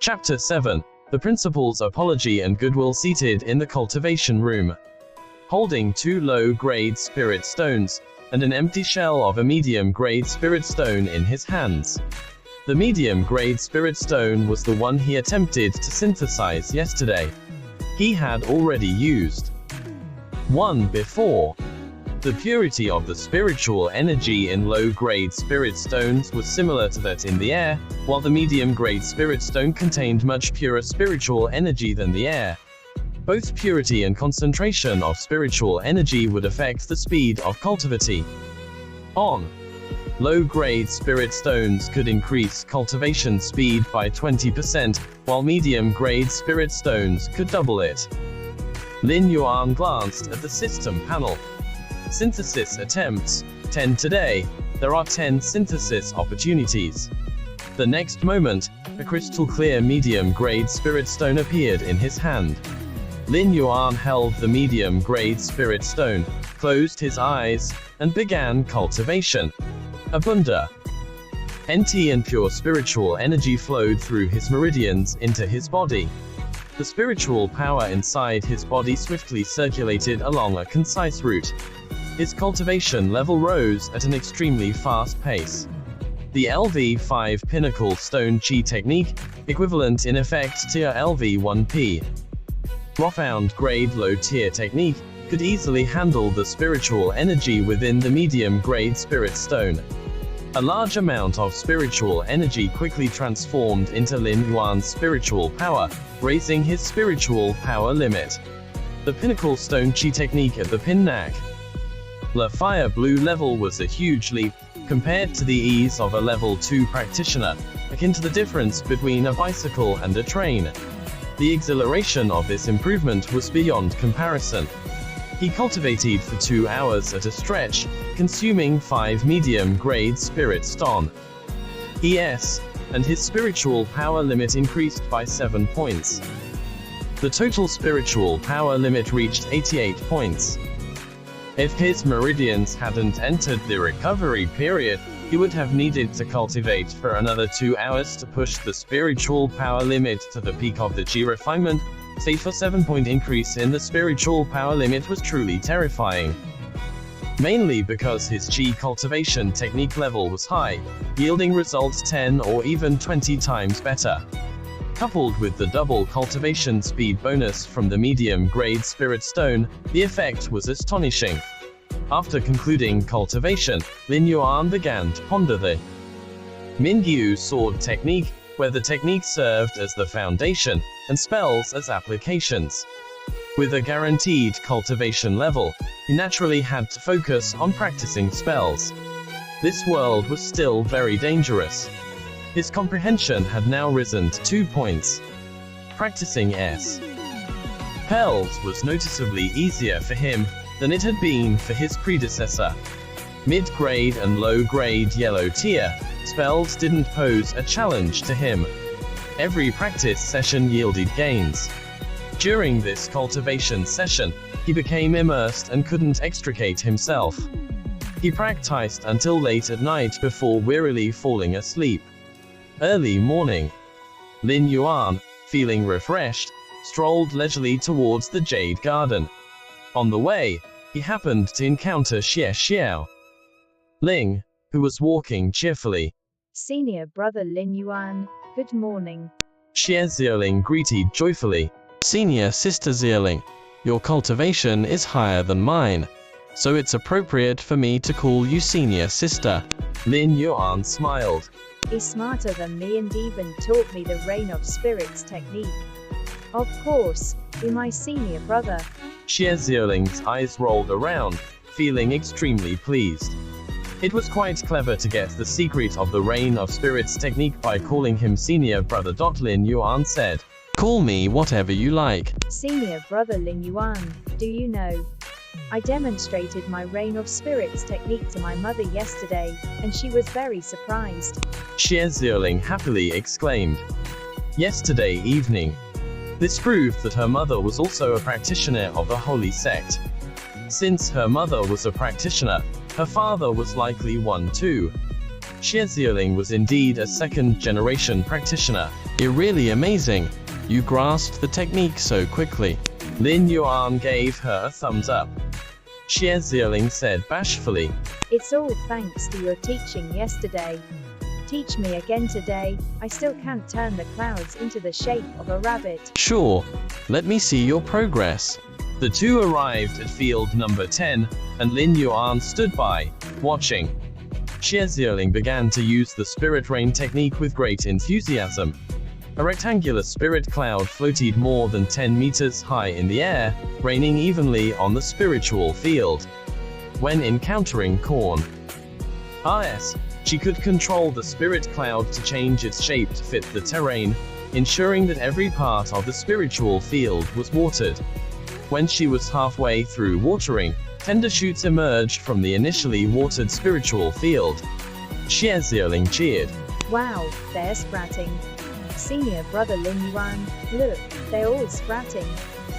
Chapter 7. The Principles Apology and Goodwill seated in the cultivation room. Holding two low-grade spirit stones, and an empty shell of a medium-grade spirit stone in his hands. The medium-grade spirit stone was the one he attempted to synthesize yesterday. He had already used one before. The purity of the spiritual energy in low-grade spirit stones was similar to that in the air, while the medium-grade spirit stone contained much purer spiritual energy than the air. Both purity and concentration of spiritual energy would affect the speed of cultivation. Low-grade spirit stones could increase cultivation speed by 20%, while medium-grade spirit stones could double it. Lin Yuan glanced at the system panel. Synthesis attempts, 10 today. There are 10 synthesis opportunities. The next moment, a crystal-clear medium-grade spirit stone appeared in his hand. Lin Yuan held the medium-grade spirit stone, closed his eyes, and began cultivation. Abunda. NT and pure spiritual energy flowed through his meridians into his body. The spiritual power inside his body swiftly circulated along a concise route. His cultivation level rose at an extremely fast pace. The LV5 Pinnacle Stone Chi technique, equivalent in effect to a LV1P. Profound grade low tier technique, could easily handle the spiritual energy within the medium-grade spirit stone. A large amount of spiritual energy quickly transformed into Lin Yuan's spiritual power, raising his spiritual power limit. The Pinnacle Stone Chi technique at the Pinnac. The Fire Blue level was a huge leap, compared to the ease of a level 2 practitioner, akin to the difference between a bicycle and a train. The exhilaration of this improvement was beyond comparison. He cultivated for 2 hours at a stretch, consuming 5 medium-grade spirit stone. ES, and his spiritual power limit increased by 7 points. The total spiritual power limit reached 88 points. If his meridians hadn't entered the recovery period, he would have needed to cultivate for another 2 hours to push the spiritual power limit to the peak of the Qi refinement. A 7-point increase in the spiritual power limit was truly terrifying. Mainly because his Qi cultivation technique level was high, yielding results 10 or even 20 times better. Coupled with the double cultivation speed bonus from the medium-grade spirit stone, the effect was astonishing. After concluding cultivation, Lin Yuan began to ponder the Mingyu sword technique, where the technique served as the foundation, and spells as applications. With a guaranteed cultivation level, he naturally had to focus on practicing spells. This world was still very dangerous. His comprehension had now risen to 2 points. Practicing spells was noticeably easier for him than it had been for his predecessor. Mid-grade and low-grade yellow tier spells didn't pose a challenge to him. Every practice session yielded gains. During this cultivation session, he became immersed and couldn't extricate himself. He practiced until late at night before wearily falling asleep. Early morning. Lin Yuan, feeling refreshed, strolled leisurely towards the Jade Garden. On the way, he happened to encounter Xie Xiao Ling, who was walking cheerfully. Senior brother Lin Yuan, good morning. Xie Xiaoling greeted joyfully. Senior sister Xiaoling, your cultivation is higher than mine, so it's appropriate for me to call you senior sister. Lin Yuan smiled. He's smarter than me and even taught me the Rain of Spirits technique. Of course, be my senior brother. Xie Xiaoling's eyes rolled around, feeling extremely pleased. It was quite clever to get the secret of the Rain of Spirits technique by calling him senior brother. Lin Yuan said. Call me whatever you like. Senior brother Lin Yuan, do you know? I demonstrated my Rain of Spirits technique to my mother yesterday, and she was very surprised. Xie Xiaoling happily exclaimed. Yesterday evening. This proved that her mother was also a practitioner of the holy sect. Since her mother was a practitioner, her father was likely one too. Xie Ziyuling was indeed a second-generation practitioner. You're really amazing. You grasped the technique so quickly. Lin Yuan gave her a thumbs up. Xie Ziyuling said bashfully, It's all thanks to your teaching yesterday. Teach me again today. I still can't turn the clouds into the shape of a rabbit. Sure, let me see your progress. The two arrived at field number 10, and Lin Yuan stood by, watching. Xie Ziyuling began to use the spirit rain technique with great enthusiasm. A rectangular spirit cloud floated more than 10 meters high in the air, raining evenly on the spiritual field. When encountering corn, she could control the spirit cloud to change its shape to fit the terrain, ensuring that every part of the spiritual field was watered. When she was halfway through watering, tender shoots emerged from the initially watered spiritual field. Xie Ziyuling cheered. Wow, they're sprouting. Senior brother Lin Yuan, look, they're all sprouting.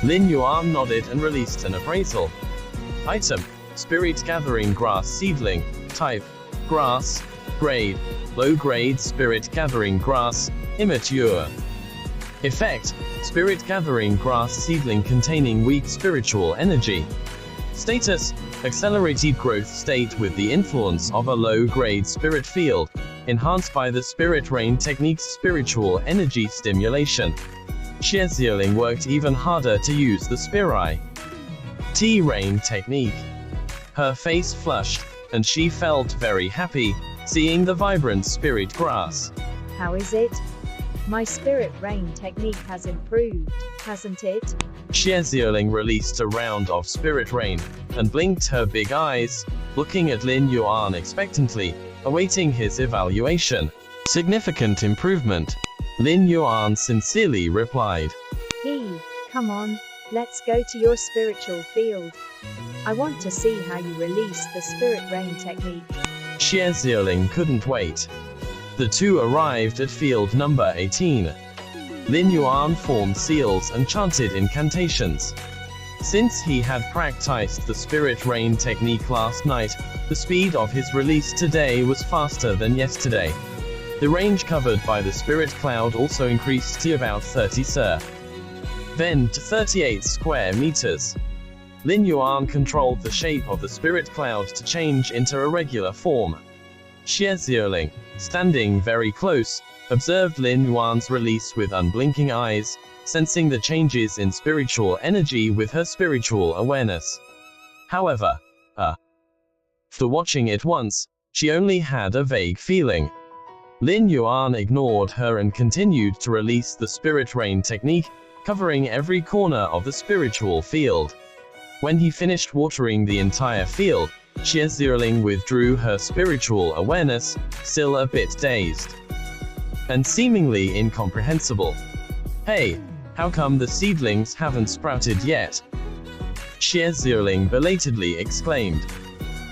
Lin Yuan nodded and released an appraisal. Item: Spirit Gathering Grass Seedling. Type: Grass. Grade: Low-grade Spirit Gathering Grass, Immature. Effect: Spirit Gathering Grass Seedling containing weak spiritual energy. Status: Accelerated growth state with the influence of a low-grade spirit field, enhanced by the Spirit Rain technique's spiritual energy stimulation. Xie Ziyuling worked even harder to use the Spirit Rain technique. Her face flushed, and she felt very happy, seeing the vibrant spirit grass. How is it? My spirit rain technique has improved, hasn't it? Xie Ziyuling released a round of spirit rain, and blinked her big eyes, looking at Lin Yuan expectantly, awaiting his evaluation. Significant improvement. Lin Yuan sincerely replied. Come on, let's go to your spiritual field. I want to see how you release the spirit rain technique. Xie Ziyuling couldn't wait. The two arrived at field number 18. Lin Yuan formed seals and chanted incantations. Since he had practiced the spirit rain technique last night, the speed of his release today was faster than yesterday. The range covered by the spirit cloud also increased to about 30 then to 38 square meters. Lin Yuan controlled the shape of the spirit cloud to change into a regular form. Xie Ziyuling, standing very close, observed Lin Yuan's release with unblinking eyes, sensing the changes in spiritual energy with her spiritual awareness. However, after watching it once, she only had a vague feeling. Lin Yuan ignored her and continued to release the spirit rain technique, covering every corner of the spiritual field. When he finished watering the entire field, Xie Ziyuling withdrew her spiritual awareness, still a bit dazed and seemingly incomprehensible. Hey, how come the seedlings haven't sprouted yet? Xie Ziyuling belatedly exclaimed.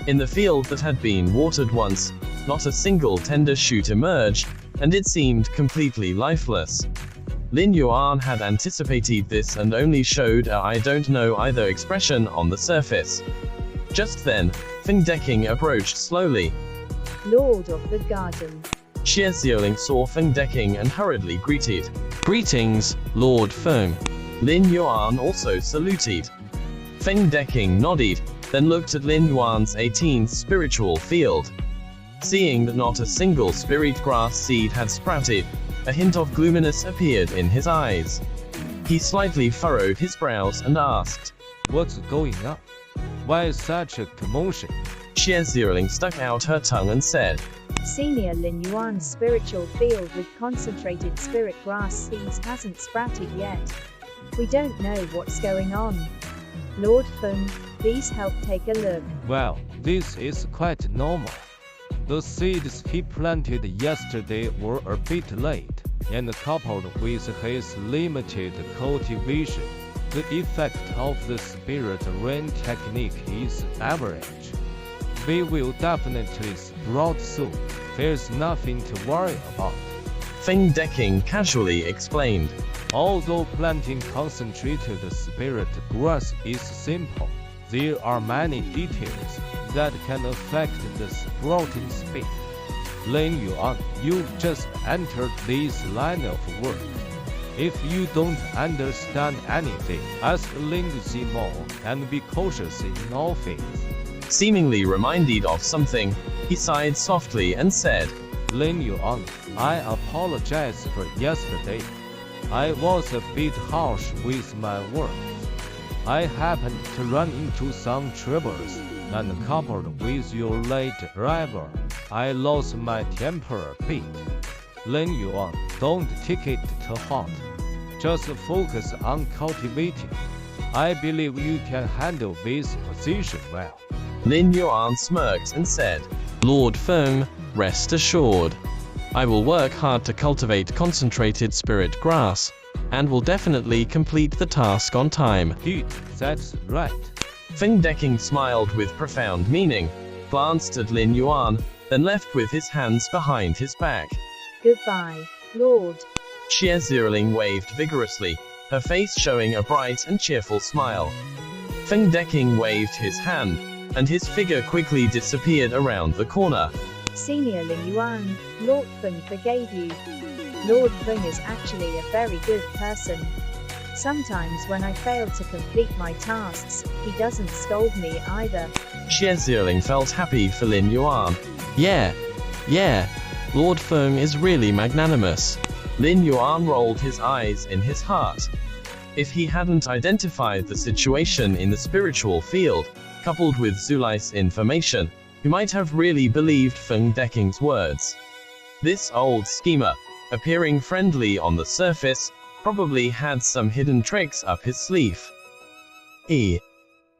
In the field that had been watered once, not a single tender shoot emerged, and it seemed completely lifeless. Lin Yuan had anticipated this and only showed a "I don't know either" expression on the surface. Just then, Feng Deking approached slowly. Lord of the Garden. Xie Ziyuling saw Feng Deking and hurriedly greeted. Greetings, Lord Feng. Lin Yuan also saluted. Feng Deking nodded, then looked at Lin Yuan's 18th spiritual field. Seeing that not a single spirit grass seed had sprouted, a hint of gloominess appeared in his eyes. He slightly furrowed his brows and asked, What's going on? Why is such a commotion? Xie Ziyuling stuck out her tongue and said, Senior Lin Yuan's spiritual field with concentrated spirit grass seeds hasn't sprouted yet. We don't know what's going on. Lord Feng, please help take a look. Well, this is quite normal. The seeds he planted yesterday were a bit late, and coupled with his limited cultivation, the effect of the spirit rain technique is average. They will definitely sprout soon. There's nothing to worry about. Feng Deking casually explained. Although planting concentrated spirit grass is simple, there are many details that can affect the sprouting speed. Lin Yuan, you just entered this line of work. If you don't understand anything, ask Lindsay more and be cautious in all things. Seemingly reminded of something, he sighed softly and said, Lin Yuan, I apologize for yesterday. I was a bit harsh with my words. I happened to run into some troubles, and coupled with your late arrival, I lost my temper a bit. Lin Yuan, don't take it to heart. Just focus on cultivating. I believe you can handle this position well. Lin Yuan smirked and said, Lord Feng, rest assured. I will work hard to cultivate concentrated spirit grass, and will definitely complete the task on time. Good, that's right. Feng Deking smiled with profound meaning, glanced at Lin Yuan, then left with his hands behind his back. Goodbye, Lord. Xie Zhiling waved vigorously, her face showing a bright and cheerful smile. Feng Deking waved his hand, and his figure quickly disappeared around the corner. Senior Lin Yuan, Lord Feng forgave you. Lord Feng is actually a very good person. Sometimes when I fail to complete my tasks, he doesn't scold me either. Xie Zhiling felt happy for Lin Yuan. Yeah, Lord Feng is really magnanimous. Lin Yuan rolled his eyes in his heart. If he hadn't identified the situation in the spiritual field, coupled with Zulai's information, he might have really believed Feng Deking's words. This old schemer, appearing friendly on the surface, probably had some hidden tricks up his sleeve. Xie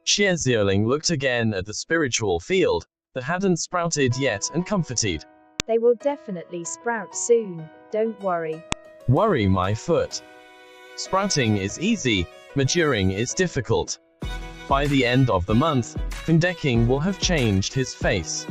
Zhiling looked again at the spiritual field that hadn't sprouted yet and comforted. They will definitely sprout soon, don't worry. Worry my foot. Sprouting is easy, maturing is difficult. By the end of the month, Feng Deking will have changed his face.